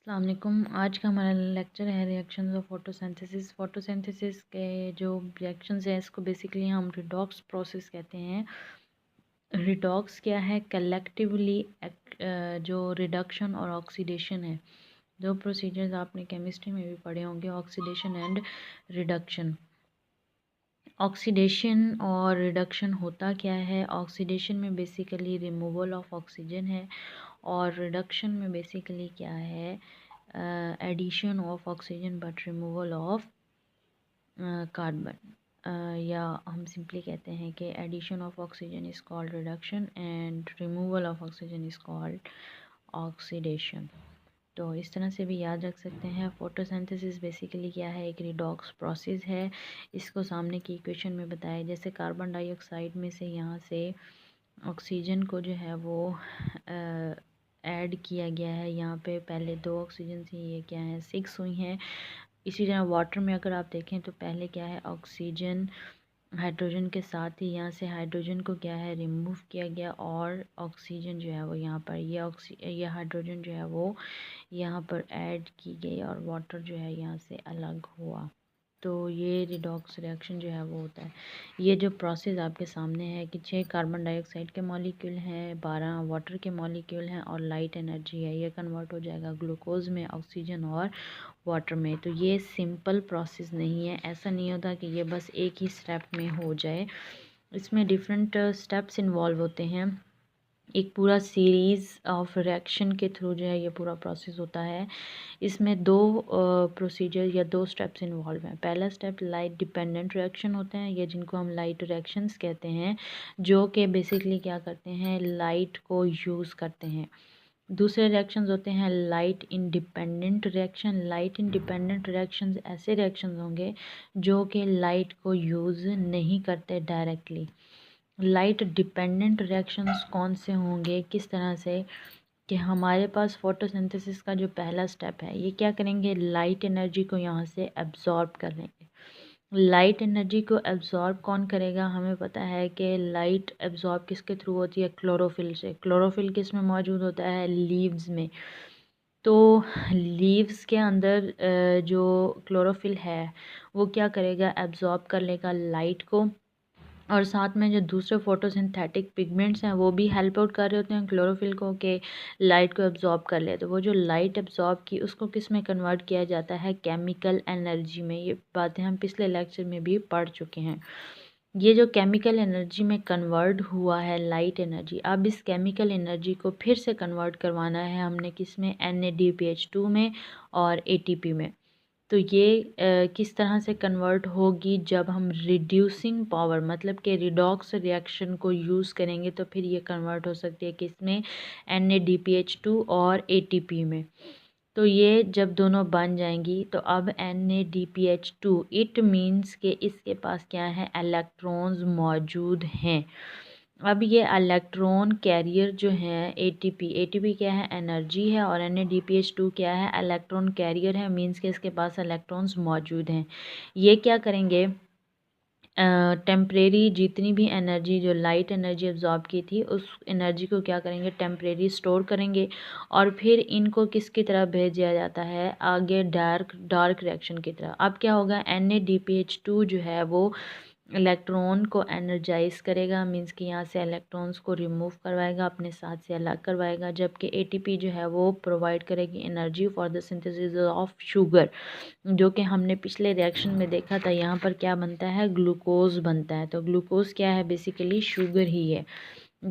अस्सलाम वालेकुम। आज का हमारा लेक्चर है रिएक्शंस ऑफ फोटोसिंथेसिस। फोटोसिंथेसिस के जो रिएक्शंस है इसको बेसिकली हम रिडॉक्स प्रोसेस कहते हैं। रिडॉक्स क्या है? कलेक्टिवली जो रिडक्शन और ऑक्सीडेशन है, दो प्रोसीजर्स आपने केमिस्ट्री में भी पढ़े होंगे, ऑक्सीडेशन एंड रिडक्शन। ऑक्सीडेशन और रिडक्शन होता क्या है? ऑक्सीडेशन में बेसिकली रिमूवल ऑफ ऑक्सीजन है और रिडक्शन में बेसिकली क्या है? Addition of oxygen but removal of carbon. या हम सिंपली कहते हैं कि addition of oxygen is called reduction and removal of oxygen is called oxidation. तो इस तरह से भी याद रख सकते हैं। फोटोसिंथेसिस बेसिकली क्या है? एक रिडॉक्स प्रोसेस है। इसको सामने की इक्वेशन में बताया, जैसे कार्बन डाइऑक्साइड में से यहाँ से ऑक्सीजन को जो है वो ऐड किया गया है। यहाँ पे पहले 2 ऑक्सीजन थी, ये क्या है 6 हुई हैं। इसी तरह वाटर में अगर आप देखें तो पहले क्या है, ऑक्सीजन हाइड्रोजन के साथ ही यहाँ से हाइड्रोजन को क्या है रिमूव किया गया और ऑक्सीजन जो है वो यहाँ पर ये हाइड्रोजन जो है वो यहाँ पर ऐड की गई और वाटर जो है यहाँ से अलग हुआ। तो ये रिडॉक्स रिएक्शन जो है वो होता है। ये जो प्रोसेस आपके सामने है कि 6 कार्बन डाइऑक्साइड के मॉलिक्यूल हैं, 12 वाटर के मॉलिक्यूल हैं और लाइट एनर्जी है, ये कन्वर्ट हो जाएगा ग्लूकोज में, ऑक्सीजन और वाटर में। तो ये सिंपल प्रोसेस नहीं है, ऐसा नहीं होता कि ये बस एक ही स्टेप में हो जाए। इसमें डिफरेंट स्टेप्स इन्वॉल्व होते हैं। एक पूरा सीरीज़ ऑफ रिएक्शन के थ्रू जो है ये पूरा प्रोसेस होता है। इसमें 2 प्रोसीजर या 2 स्टेप्स इन्वॉल्व हैं। पहला स्टेप लाइट डिपेंडेंट रिएक्शन होते हैं, ये जिनको हम लाइट रिएक्शंस कहते हैं, जो कि बेसिकली क्या करते हैं, लाइट को यूज़ करते हैं। दूसरे रिएक्शंस होते हैं light independent reaction. Light independent reactions ऐसे रिएक्शंस होंगे जो कि लाइट को यूज़ नहीं करते डायरेक्टली। लाइट डिपेंडेंट रिएक्शंस कौन से होंगे, किस तरह से, कि हमारे पास फोटोसिंथेसिस का जो पहला स्टेप है ये क्या करेंगे, लाइट एनर्जी को यहाँ से एब्जॉर्ब कर लेंगे। लाइट एनर्जी को एब्जॉर्ब कौन करेगा? हमें पता है कि लाइट एब्जॉर्ब किसके थ्रू होती है? क्लोरोफिल से। क्लोरोफिल किस में मौजूद होता है? लीव्स में। तो लीव्स के अंदर जो क्लोरोफिल है वो क्या करेगा, एब्जॉर्ब कर लेगा लाइट को, और साथ में जो दूसरे फोटोसिंथेटिक पिगमेंट्स हैं वो भी हेल्प आउट कर रहे होते हैं क्लोरोफिल को कि लाइट को एब्जॉर्ब कर ले। तो वो जो लाइट एब्जॉर्ब की उसको किस में कन्वर्ट किया जाता है? केमिकल एनर्जी में। ये बातें हम पिछले लेक्चर में भी पढ़ चुके हैं। ये जो केमिकल एनर्जी में कन्वर्ट हुआ है लाइट एनर्जी, अब इस केमिकल एनर्जी को फिर से कन्वर्ट करवाना है हमने किस में? NADPH2 में और ATP में। तो ये किस तरह से कन्वर्ट होगी? जब हम रिड्यूसिंग पावर मतलब कि रिडॉक्स रिएक्शन को यूज़ करेंगे तो फिर ये कन्वर्ट हो सकती है किसमें? NADPH2 और ATP में। तो ये जब दोनों बन जाएंगी तो अब NADPH2 इट मीन्स कि इसके पास क्या है? इलेक्ट्रॉन्स मौजूद हैं। अब ये इलेक्ट्रॉन कैरियर जो है एटीपी क्या है? एनर्जी है, और NADPH2 क्या है? इलेक्ट्रॉन कैरियर है, मींस के इसके पास इलेक्ट्रॉन्स मौजूद हैं। ये क्या करेंगे? टेम्परेरी जितनी भी एनर्जी जो लाइट एनर्जी एब्जॉर्ब की थी उस एनर्जी को क्या करेंगे? टेम्परेरी स्टोर करेंगे और फिर इनको किसकी तरह भेज दिया जाता है? आगे डार्क रिएक्शन की तरह। अब क्या होगा? NADPH2 जो है वो इलेक्ट्रॉन को एनर्जाइज करेगा, मींस कि यहाँ से इलेक्ट्रॉन्स को रिमूव करवाएगा, अपने साथ से अलग करवाएगा, जबकि ATP जो है वो प्रोवाइड करेगी energy for the synthesis of sugar, जो कि हमने पिछले रिएक्शन में देखा था। यहाँ पर क्या बनता है? ग्लूकोज बनता है। तो ग्लूकोज क्या है? बेसिकली शुगर ही है।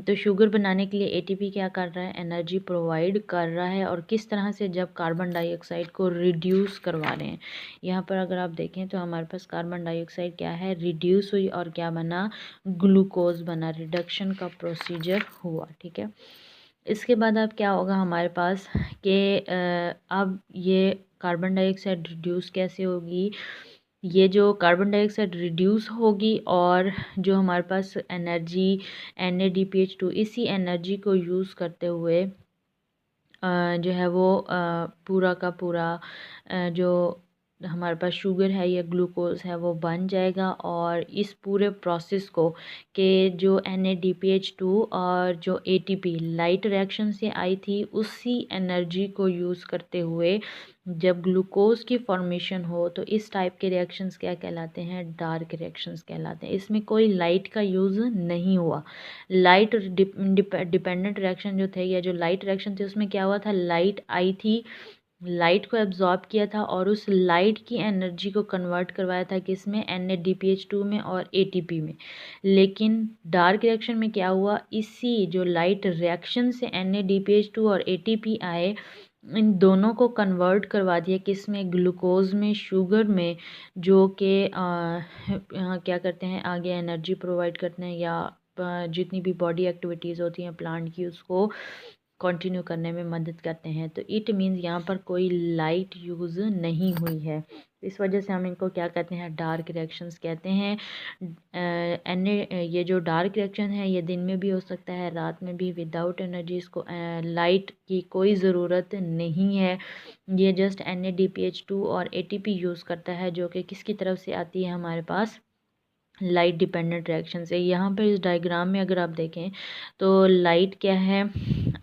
तो शुगर बनाने के लिए ATP क्या कर रहा है? एनर्जी प्रोवाइड कर रहा है। और किस तरह से? जब कार्बन डाइऑक्साइड को रिड्यूस करवा रहे हैं। यहाँ पर अगर आप देखें तो हमारे पास कार्बन डाइऑक्साइड क्या है? रिड्यूस हुई और क्या बना? ग्लूकोज बना। रिडक्शन का प्रोसीजर हुआ। ठीक है, इसके बाद अब क्या होगा हमारे पास कि अब ये कार्बन डाइऑक्साइड रिड्यूस कैसे होगी? ये जो कार्बन डाइऑक्साइड रिड्यूस होगी और जो हमारे पास एनर्जी NADPH2 इसी एनर्जी को यूज़ करते हुए जो है वो पूरा का पूरा जो हमारे पास शुगर है या ग्लूकोज है वो बन जाएगा। और इस पूरे प्रोसेस को के जो NADPH2 और जो ATP लाइट रिएक्शन से आई थी, उसी एनर्जी को यूज़ करते हुए जब ग्लूकोज की फॉर्मेशन हो तो इस टाइप के रिएक्शंस क्या कहलाते हैं, डार्क रिएक्शंस कहलाते हैं। इसमें कोई लाइट का यूज़ नहीं हुआ। लाइट डिपेंडेंट रिएक्शन जो थे या जो लाइट रिएक्शन थे उसमें क्या हुआ था, लाइट आई थी, लाइट को एब्जॉर्ब किया था और उस लाइट की एनर्जी को कन्वर्ट करवाया था किसमें, NADPH2 में और ATP में। लेकिन डार्क रिएक्शन में क्या हुआ, इसी जो लाइट रिएक्शन से NADPH2 और ATP आए, इन दोनों को कन्वर्ट करवा दिया किसमें, ग्लूकोज में, शुगर में, जो कि क्या करते हैं, आगे एनर्जी प्रोवाइड करते हैं या जितनी भी बॉडी एक्टिविटीज़ होती हैं प्लांट की उसको कंटिन्यू करने में मदद करते हैं। तो इट मीन्स यहाँ पर कोई लाइट यूज़ नहीं हुई है, इस वजह से हम इनको क्या कहते हैं, डार्क रिएक्शंस कहते हैं। ये जो डार्क रिएक्शन है ये दिन में भी हो सकता है, रात में भी, विदाउट एनर्जी। इसको लाइट की कोई ज़रूरत नहीं है। ये जस्ट NADPH2 और ATP यूज़ करता है, जो कि किसकी तरफ से आती है, हमारे पास लाइट डिपेंडेंट रिएक्शन से। यहाँ पर इस डायग्राम में अगर आप देखें तो लाइट क्या है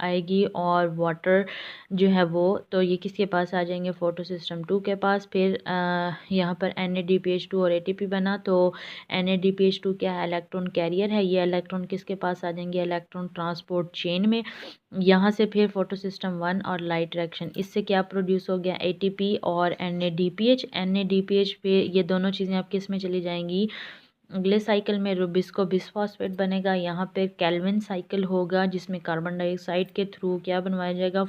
आएगी और वाटर जो है वो, तो ये किसके पास आ जाएंगे, फोटो सिस्टम 2 के पास। फिर यहाँ पर NADPH2 और ATP बना, तो NADPH2 क्या है, इलेक्ट्रॉन कैरियर है। ये इलेक्ट्रॉन किसके पास आ जाएंगे, इलेक्ट्रॉन ट्रांसपोर्ट चेन में। यहाँ से फिर फोटो सिस्टम 1 और लाइट रिएक्शन, इससे क्या प्रोड्यूस हो गया, ATP और NADPH पे ये दोनों चीज़ें आप किस में चली जाएंगी, अगले साइकिल में रुबिस्को बिस्फॉस्फेट बनेगा। यहाँ पे केल्विन साइकिल होगा जिसमें कार्बन डाइऑक्साइड के थ्रू क्या बनवाया जाएगा,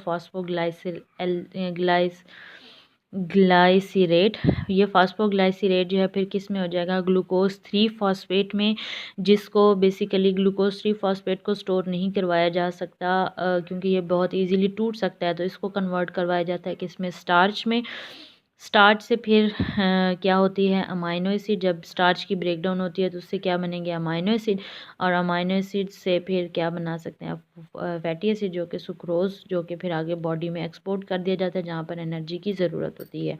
ग्लाइसिरेट। ये फास्फोग्लाइसिरेट जो है फिर किस में हो जाएगा, ग्लूकोज 3 फॉस्फेट में, जिसको बेसिकली ग्लूकोज 3 फॉस्फेट को स्टोर नहीं करवाया जा सकता क्योंकि ये बहुत इजीली टूट सकता है, तो इसको कन्वर्ट करवाया जाता है किसमें, स्टार्च में। स्टार्च से फिर क्या होती है, अमाइनो एसिड। जब स्टार्च की ब्रेकडाउन होती है तो उससे क्या बनेंगे, अमाइनो एसिड। और अमाइनो एसिड से फिर क्या बना सकते हैं आप, फैटी एसिड, जो कि सुक्रोज, जो कि फिर आगे बॉडी में एक्सपोर्ट कर दिया जाता है जहाँ पर एनर्जी की ज़रूरत होती है।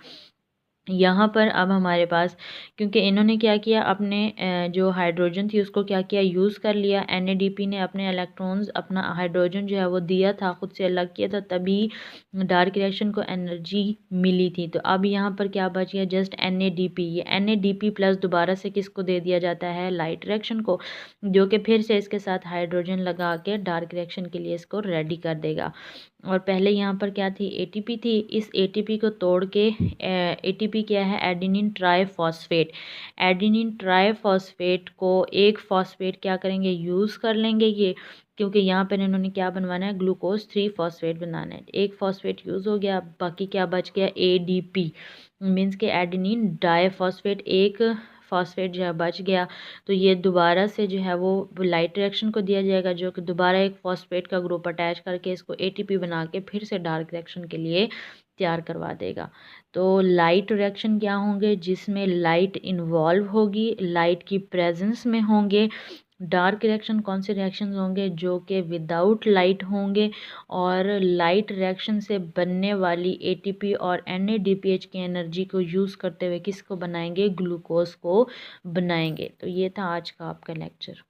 यहाँ पर अब हमारे पास, क्योंकि इन्होंने क्या किया, अपने जो हाइड्रोजन थी उसको क्या किया, यूज़ कर लिया। NADP ने अपने इलेक्ट्रॉन्स, अपना हाइड्रोजन जो है वो दिया था, खुद से अलग किया था, तभी डार्क रिएक्शन को एनर्जी मिली थी। तो अब यहाँ पर क्या बच गया, जस्ट NADP। ये NADP प्लस दोबारा से किसको दे दिया जाता है, लाइट रिएक्शन को, जो कि फिर से इसके साथ हाइड्रोजन लगा के डार्क रिएक्शन के लिए इसको रेडी कर देगा। और पहले यहाँ पर क्या थी, ATP थी। इस ATP को तोड़ के, ATP क्या है, एडेनिन ट्राइफॉस्फेट। एडेनिन ट्राइफॉस्फेट को एक फॉस्फेट क्या करेंगे, यूज़ कर लेंगे ये, क्योंकि यहाँ पर इन्होंने क्या बनवाना है, ग्लूकोज 3 फॉस्फेट बनाना है। एक फॉस्फेट यूज़ हो गया, बाकी क्या बच गया, ADP मीन्स के एडेनिन डाइफॉस्फेट, एक फॉस्फेट जो है बच गया। तो ये दोबारा से जो है वो लाइट रिएक्शन को दिया जाएगा, जो कि दोबारा एक फॉस्फेट का ग्रुप अटैच करके इसको ATP बना के फिर से डार्क रिएक्शन के लिए तैयार करवा देगा। तो लाइट रिएक्शन क्या होंगे, जिसमें लाइट इन्वॉल्व होगी, लाइट की प्रेजेंस में होंगे। डार्क रिएक्शन कौन से रिएक्शंस होंगे, जो कि विदाउट लाइट होंगे और लाइट रिएक्शन से बनने वाली ATP और NADPH की एनर्जी को यूज़ करते हुए किसको बनाएंगे, ग्लूकोज को बनाएंगे। तो ये था आज का आपका लेक्चर।